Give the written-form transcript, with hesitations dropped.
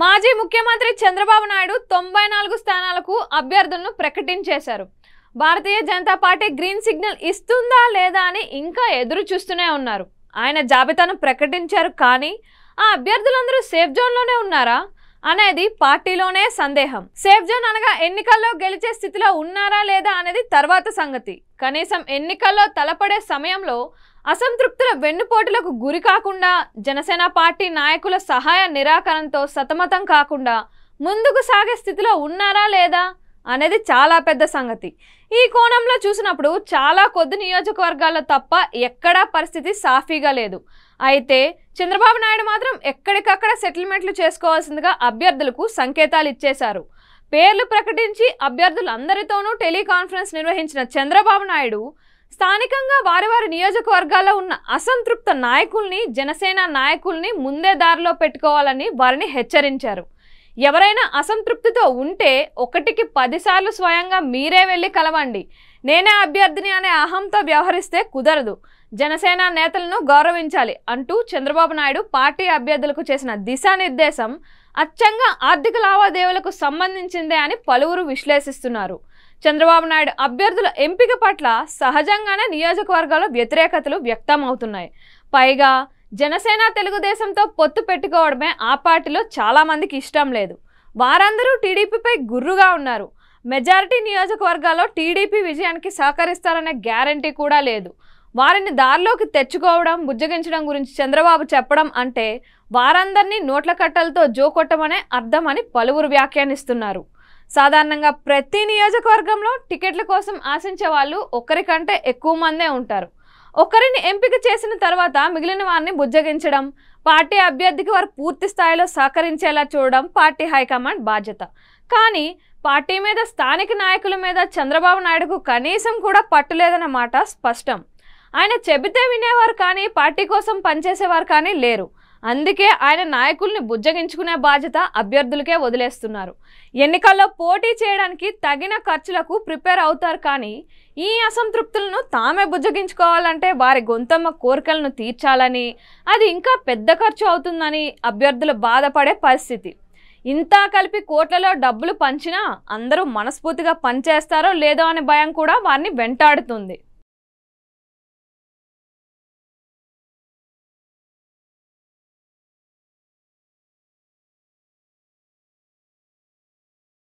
మాజీ ముఖ్యమంత్రి చంద్రబాబు నాయుడు 94 స్థానాలకు అభ్యర్థులను ప్రకటించేశారు. Bharatiya Janata party green signal ఇస్తుందా లేదా అని ఇంకా ఎదురు చూస్తూనే ఉన్నారు. ఆయన జాబితాను ప్రకటించారు, కానీ ఆ అభ్యర్థులందరూ సేఫ్ జోన్లోనే ఉన్నారా అనేది పార్టీలోనే సందేహం. సేఫ్ జోన్ అనగా ఎన్నికల్లో గెలిచే స్థితిలో ఉన్నారా లేదా అనేది తర్వాత సంగతి. కనీసం ఎన్నికల్లో తలపడే సమయంలో అసంతృప్తుల వెన్నుపోటులకు గురి కాకుండా, జనసేన పార్టీ నాయకుల సహాయ నిరాకరణతో సతమతం కాకుండా ముందుకు సాగే స్థితిలో ఉన్నారా లేదా అనేది చాలా పెద్ద సంగతి. ఈ కోణంలో చూసినప్పుడు చాలా కొద్ది నియోజకవర్గాల్లో తప్ప ఎక్కడా పరిస్థితి సాఫీగా లేదు. అయితే చంద్రబాబు నాయుడు మాత్రం ఎక్కడికక్కడ సెటిల్మెంట్లు చేసుకోవాల్సిందిగా అభ్యర్థులకు సంకేతాలు ఇచ్చేశారు. పేర్లు ప్రకటించి అభ్యర్థులందరితోనూ టెలికాన్ఫరెన్స్ నిర్వహించిన చంద్రబాబు నాయుడు స్థానికంగా వారి వారి నియోజకవర్గాల్లో ఉన్న అసంతృప్త నాయకుల్ని, జనసేన నాయకుల్ని ముందే దారిలో పెట్టుకోవాలని వారిని హెచ్చరించారు. ఎవరైనా అసంతృప్తితో ఉంటే 1కి 10 సార్లు స్వయంగా మీరే వెళ్ళి కలవండి. నేనే అభ్యర్థిని అనే అహంతో వ్యవహరిస్తే కుదరదు. జనసేన నేతలను గౌరవించాలి అంటూ చంద్రబాబు నాయుడు పార్టీ అభ్యర్థులకు చేసిన దిశానిర్దేశం అచ్చంగా ఆర్థిక లావాదేవీలకు సంబంధించిందే అని పలువురు విశ్లేషిస్తున్నారు. చంద్రబాబు నాయుడు అభ్యర్థుల ఎంపిక పట్ల సహజంగానే నియోజకవర్గాల్లో వ్యతిరేకతలు వ్యక్తమవుతున్నాయి. పైగా జనసేన తెలుగుదేశంతో పొత్తు పెట్టుకోవడమే ఆ పార్టీలో చాలా మందికి ఇష్టం లేదు. వారందరూ టీడీపీపై గుర్రుగా ఉన్నారు. మెజారిటీ నియోజకవర్గాల్లో టీడీపీ విజయానికి సహకరిస్తారనే గ్యారంటీ కూడా లేదు. వారిని దారిలోకి తెచ్చుకోవడం, బుజ్జగించడం గురించి చంద్రబాబు చెప్పడం అంటే వారందరినీ నోట్ల కట్టలతో జోకొట్టమనే అర్థం అని పలువురు వ్యాఖ్యానిస్తున్నారు. సాధారణంగా ప్రతి నియోజకవర్గంలో టికెట్ల కోసం ఆశించే వాళ్ళు ఒకరికంటే ఎక్కువ మందే ఉంటారు. ఒకరిని ఎంపిక చేసిన తర్వాత మిగిలిన వారిని బుజ్జగించడం, పార్టీ అభ్యర్థికి వారు పూర్తి స్థాయిలో సహకరించేలా చూడడం పార్టీ హైకమాండ్ బాధ్యత. కానీ పార్టీ మీద, స్థానిక నాయకుల మీద చంద్రబాబు నాయుడుకు కనీసం కూడా పట్టులేదన్న మాట స్పష్టం. ఆయన చెబితే వినేవారు కానీ పార్టీ కోసం పనిచేసేవారు కానీ లేరు. అందుకే ఆయన నాయకుల్ని బుజ్జగించుకునే బాధ్యత అభ్యర్థులకే వదిలేస్తున్నారు. ఎన్నికల్లో పోటీ చేయడానికి తగిన ఖర్చులకు ప్రిపేర్ అవుతారు, కానీ ఈ అసంతృప్తులను తామే బుజ్జగించుకోవాలంటే వారి గొంతమ్మ కోరికలను తీర్చాలని, అది ఇంకా పెద్ద ఖర్చు అవుతుందని అభ్యర్థులు బాధపడే పరిస్థితి. ఇంతా కలిపి కోట్లలో డబ్బులు పంచినా అందరూ మనస్ఫూర్తిగా పనిచేస్తారో లేదో అనే భయం కూడా వారిని వెంటాడుతుంది.